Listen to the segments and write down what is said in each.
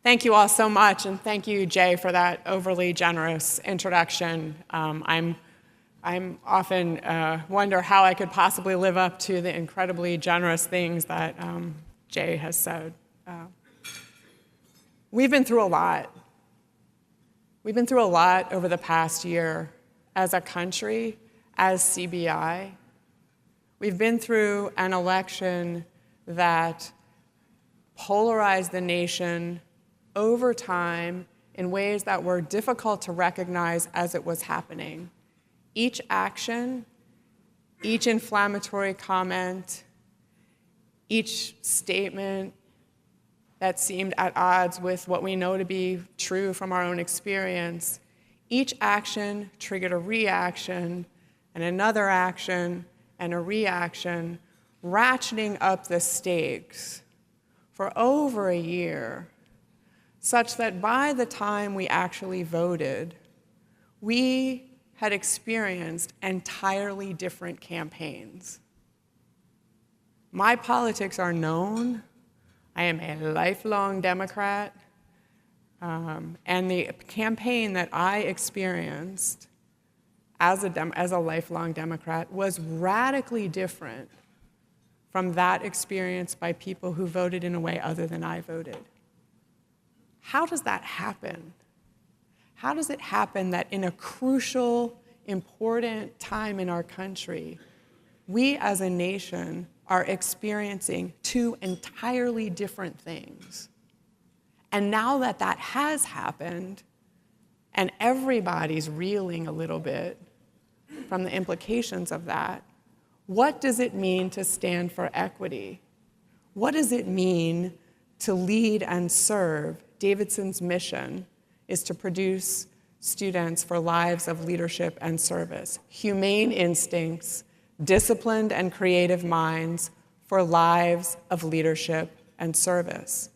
Thank you all so much, and thank you, Jay, for that overly generous introduction. I'm often wonder how I could possibly live up to the incredibly generous things that Jay has said. We've been through a lot. We've been through a lot over the past year as a country, as CBI. We've been through an election that polarized the nation over time in ways that were difficult to recognize as it was happening. Each action, each inflammatory comment, each statement that seemed at odds with what we know to be true from our own experience, each action triggered a reaction and another action and a reaction, ratcheting up the stakes for over a year, such that by the time we actually voted, we had experienced entirely different campaigns. My politics are known. I am a lifelong Democrat, and the campaign that I experienced as a lifelong Democrat was radically different from that experience by people who voted in a way other than I voted. How does that happen? How does it happen that in a crucial, important time in our country, we as a nation are experiencing two entirely different things? And now that that has happened, and everybody's reeling a little bit from the implications of that, what does it mean to stand for equity? What does it mean to lead and serve? Davidson's mission is to produce students for lives of leadership and service, humane instincts, disciplined and creative minds for lives of leadership and service.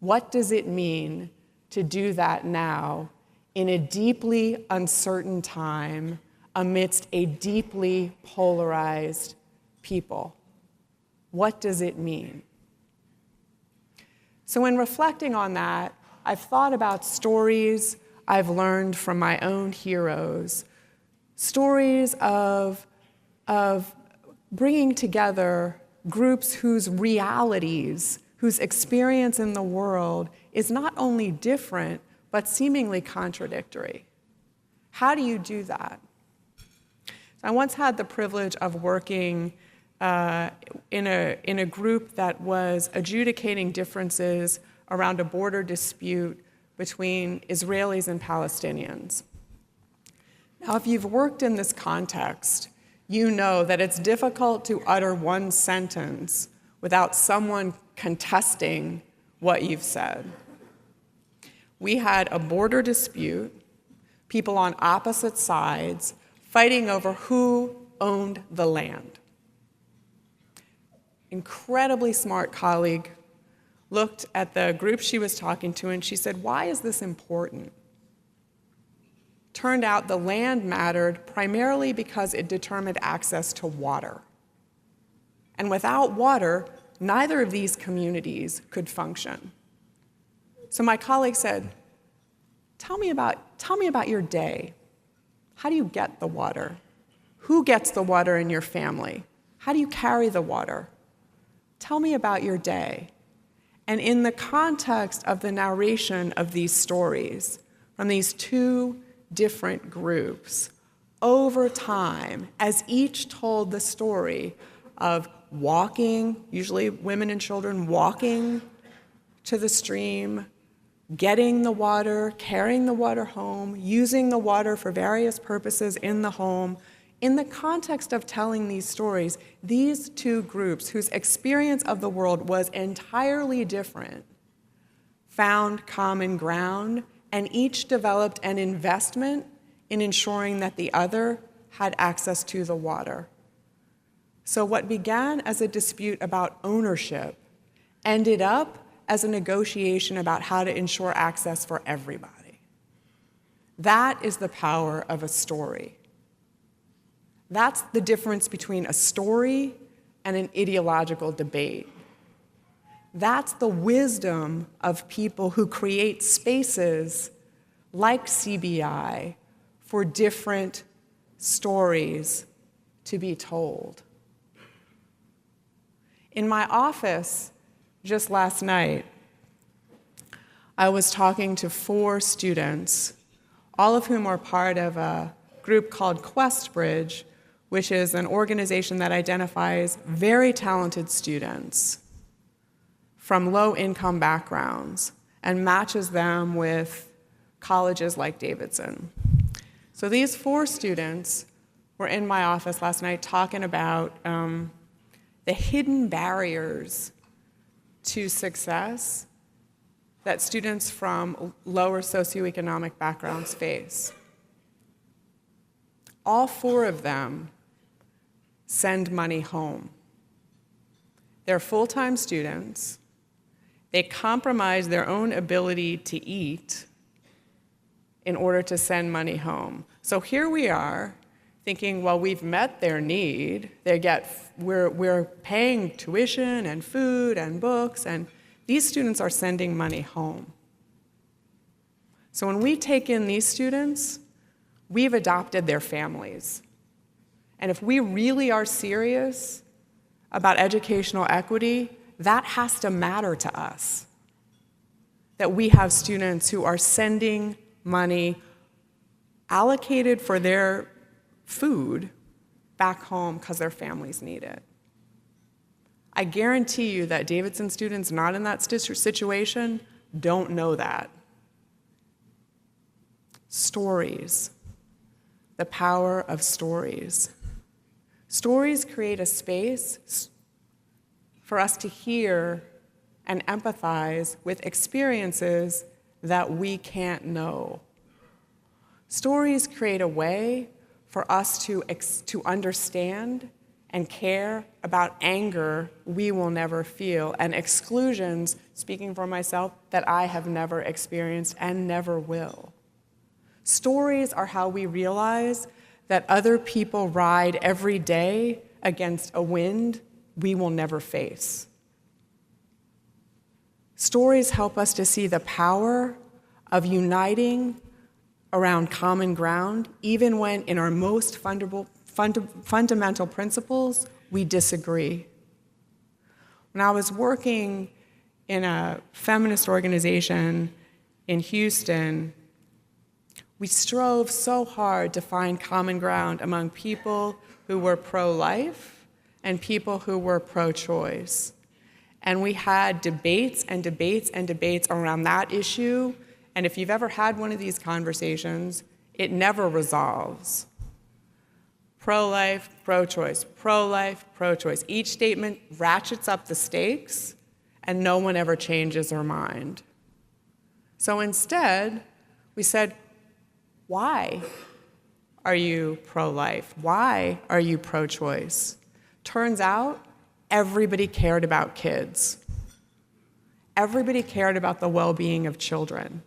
What does it mean to do that now in a deeply uncertain time amidst a deeply polarized people? What does it mean? So in reflecting on that, I've thought about stories I've learned from my own heroes, stories of bringing together groups whose realities, whose experience in the world is not only different, but seemingly contradictory. How do you do that? I once had the privilege of working in a group that was adjudicating differences around a border dispute between Israelis and Palestinians. Now, if you've worked in this context, you know that it's difficult to utter one sentence without someone contesting what you've said. We had a border dispute, people on opposite sides fighting over who owned the land. Incredibly smart colleague looked at the group she was talking to and she said, "Why is this important?" Turned out the land mattered primarily because it determined access to water. And without water, neither of these communities could function. So my colleague said, tell me about your day. How do you get the water? Who gets the water in your family? How do you carry the water? Tell me about your day. And in the context of the narration of these stories from these two different groups, over time, as each told the story of walking, usually women and children walking to the stream, getting the water, carrying the water home, using the water for various purposes in the home. In the context of telling these stories, these two groups, whose experience of the world was entirely different, found common ground and each developed an investment in ensuring that the other had access to the water. So what began as a dispute about ownership ended up as a negotiation about how to ensure access for everybody. That is the power of a story. That's the difference between a story and an ideological debate. That's the wisdom of people who create spaces like CBI for different stories to be told. In my office just last night, I was talking to 4 students, all of whom are part of a group called QuestBridge, which is an organization that identifies very talented students from low-income backgrounds and matches them with colleges like Davidson. So these 4 students were in my office last night talking about the hidden barriers to success that students from lower socioeconomic backgrounds face. All 4 of them send money home. They're full-time students. They compromise their own ability to eat in order to send money home. So here we are thinking, well, we've met their need. We're paying tuition and food and books, and these students are sending money home. So when we take in these students, we've adopted their families. And if we really are serious about educational equity, that has to matter to us. That we have students who are sending money allocated for their food back home because their families need it. I guarantee you that Davidson students not in that situation don't know that. Stories. The power of stories. Stories create a space for us to hear and empathize with experiences that we can't know. Stories create a way for us to understand and care about anger we will never feel, and exclusions, speaking for myself, that I have never experienced and never will. Stories are how we realize that other people ride every day against a wind we will never face. Stories help us to see the power of uniting around common ground, even when in our most fundamental principles we disagree. When I was working in a feminist organization in Houston, we strove so hard to find common ground among people who were pro-life and people who were pro-choice. And we had debates and debates and debates around that issue. And if you've ever had one of these conversations, it never resolves. Pro-life, pro-choice, pro-life, pro-choice. Each statement ratchets up the stakes, and no one ever changes their mind. So instead, we said, why are you pro-life? Why are you pro-choice? Turns out, everybody cared about kids. Everybody cared about the well-being of children.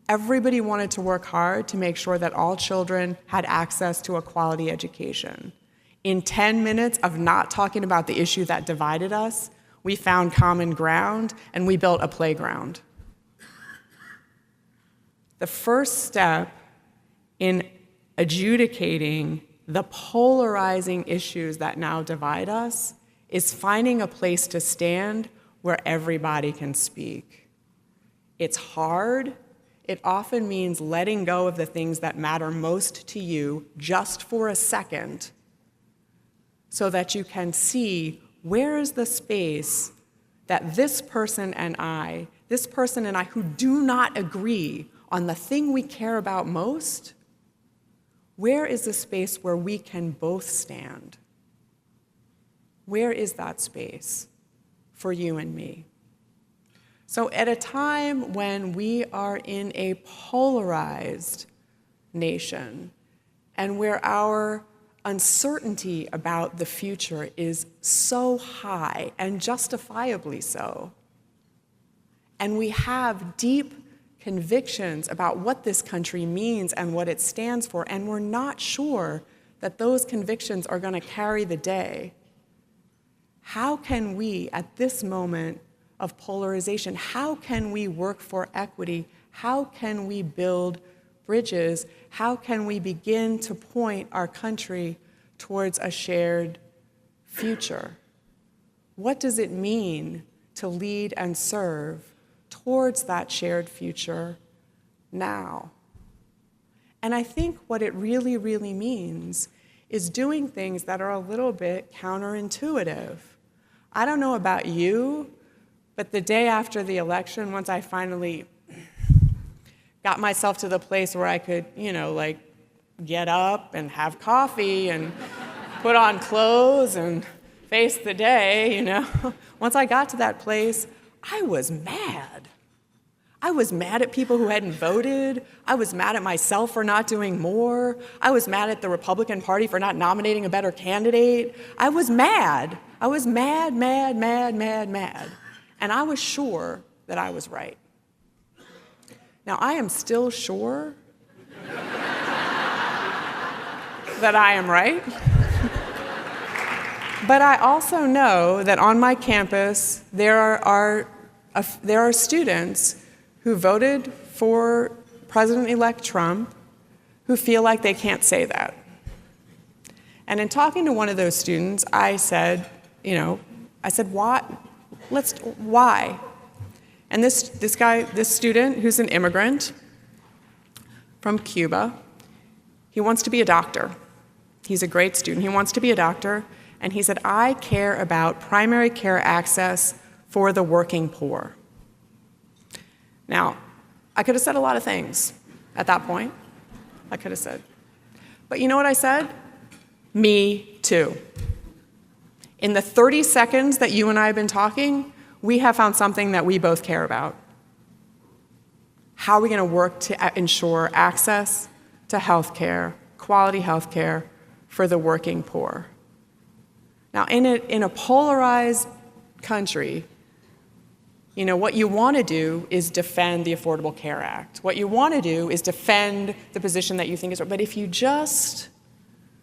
Everybody wanted to work hard to make sure that all children had access to a quality education. In 10 minutes of not talking about the issue that divided us, we found common ground and we built a playground. The first step in adjudicating the polarizing issues that now divide us is finding a place to stand where everybody can speak. It's hard. It often means letting go of the things that matter most to you just for a second so that you can see where is the space that this person and I who do not agree on the thing we care about most, where is the space where we can both stand? Where is that space for you and me? So at a time when we are in a polarized nation and where our uncertainty about the future is so high and justifiably so, and we have deep convictions about what this country means and what it stands for, and we're not sure that those convictions are going to carry the day, how can we, at this moment of polarization? How can we work for equity? How can we build bridges? How can we begin to point our country towards a shared future? What does it mean to lead and serve towards that shared future now? And I think what it really, really means is doing things that are a little bit counterintuitive. I don't know about you, but the day after the election, once I finally got myself to the place where I could, get up and have coffee and put on clothes and face the day, Once I got to that place, I was mad. I was mad at people who hadn't voted. I was mad at myself for not doing more. I was mad at the Republican Party for not nominating a better candidate. I was mad. I was mad. And I was sure that I was right. Now, I am still sure that I am right. But I also know that on my campus, there are students who voted for President-elect Trump who feel like they can't say that. And in talking to one of those students, I said, why? Why? And this student, who's an immigrant from Cuba, he wants to be a doctor. He's a great student. He wants to be a doctor. And he said, I care about primary care access for the working poor. Now, I could have said a lot of things at that point. I could have said. But you know what I said? Me too. In the 30 seconds that you and I have been talking, we have found something that we both care about. How are we going to work to ensure access to health care, quality health care for the working poor? Now, in a polarized country, what you want to do is defend the Affordable Care Act. What you want to do is defend the position that you think is right. But if you just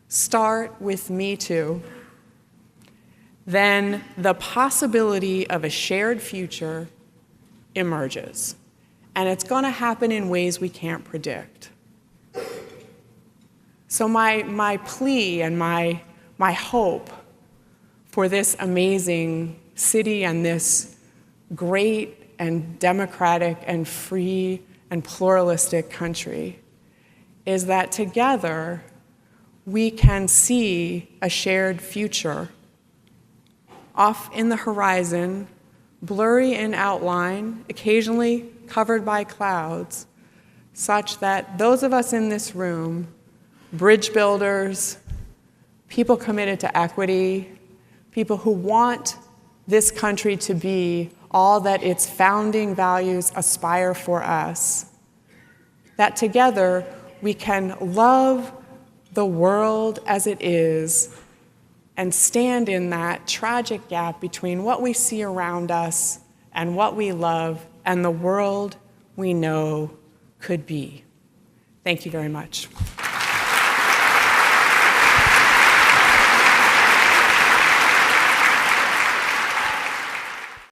start with Me Too, then the possibility of a shared future emerges. And it's going to happen in ways we can't predict. So my plea and my hope for this amazing city and this great and democratic and free and pluralistic country is that together we can see a shared future off in the horizon, blurry in outline, occasionally covered by clouds, such that those of us in this room, bridge builders, people committed to equity, people who want this country to be all that its founding values aspire for us, that together we can love the world as it is and stand in that tragic gap between what we see around us and what we love and the world we know could be. Thank you very much.